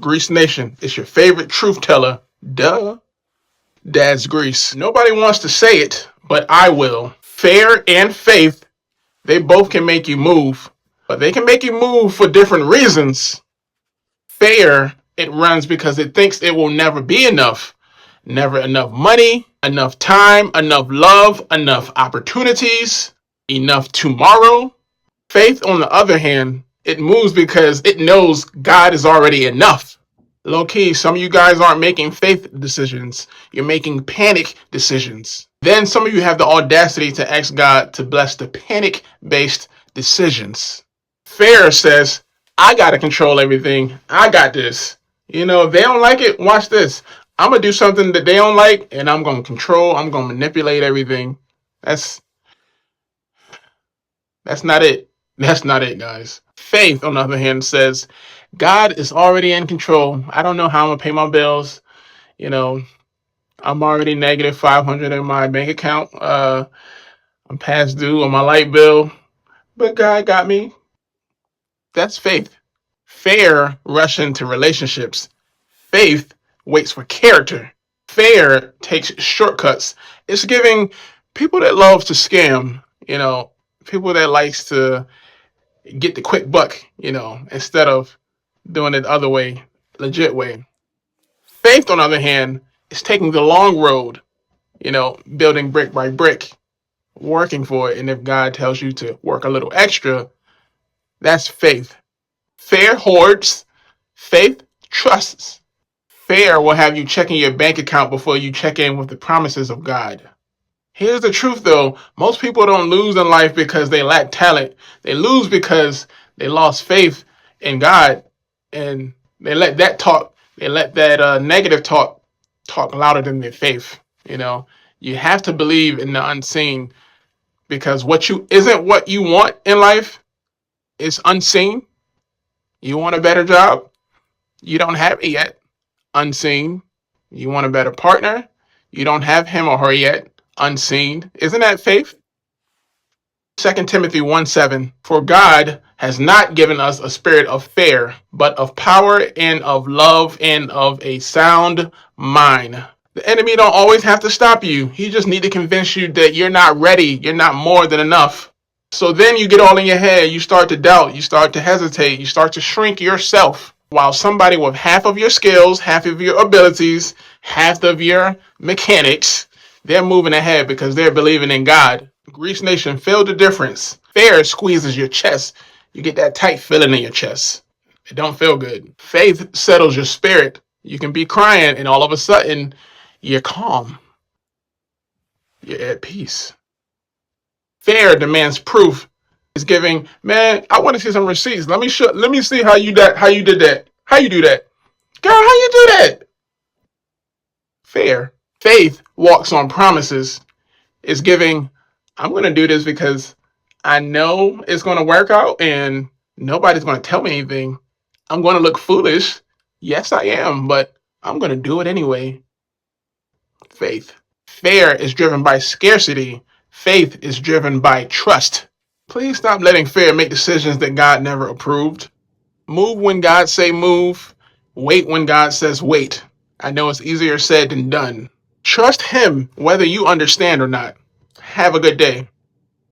Grease Nation, it's your favorite truth teller. Duh. Dad's Grease. Nobody wants to say it, but I will. Fair and faith, they both can make you move, but they can make you move for different reasons. Fair, it runs because it thinks it will never be enough. Never enough money, enough time, enough love, enough opportunities, enough tomorrow. Faith, on the other hand, it moves because it knows God is already enough. Low key, some of you guys aren't making faith decisions. You're making panic decisions. Then some of you have the audacity to ask God to bless the panic based decisions. Fair says, I got to control everything. I got this. You know, if they don't like it, watch this. I'm going to do something that they don't like, and I'm going to control, I'm going to manipulate everything. That's not it. That's not it, guys. Faith, on the other hand, says, God is already in control. I don't know how I'm going to pay my bills. You know, I'm already negative 500 in my bank account. I'm past due on my light bill, but God got me. That's faith. Fair rush into relationships. Faith waits for character. Fair takes shortcuts. It's giving people that love to scam, people that likes to get the quick buck, instead of doing it the other way, legit way. Faith, on the other hand, is taking the long road, building brick by brick, working for it. And if God tells you to work a little extra, that's faith. Fair hoards, faith trusts. Fair will have you checking your bank account before you check in with the promises of God. Here's the truth though, most people don't lose in life because they lack talent. They lose because they lost faith in God, and they let that negative talk louder than their faith. You have to believe in the unseen, because what you want in life is unseen. You want a better job? You don't have it yet. Unseen. You want a better partner? You don't have him or her yet. Unseen. Isn't that faith? 2 Timothy 1:7. For God has not given us a spirit of fear, but of power and of love and of a sound mind. The enemy don't always have to stop you. He just need to convince you that you're not ready. You're not more than enough. So then you get all in your head. You start to doubt. You start to hesitate. You start to shrink yourself. While somebody with half of your skills, half of your abilities, half of your mechanics, they're moving ahead because they're believing in God. Grease Nation, feel the difference. Fair squeezes your chest. You get that tight feeling in your chest. It don't feel good. Faith settles your spirit. You can be crying and all of a sudden you're calm. You're at peace. Fair demands proof. It's giving, man, I want to see some receipts. Let me see how you did that. How you do that? Girl, how you do that? Fair. Faith walks on promises. It's giving, I'm going to do this because I know it's going to work out and nobody's going to tell me anything. I'm going to look foolish. Yes, I am, but I'm going to do it anyway. Faith. Fair is driven by scarcity. Faith is driven by trust. Please stop letting fear make decisions that God never approved. Move when God say move. Wait when God says wait. I know it's easier said than done. Trust him whether you understand or not. Have a good day.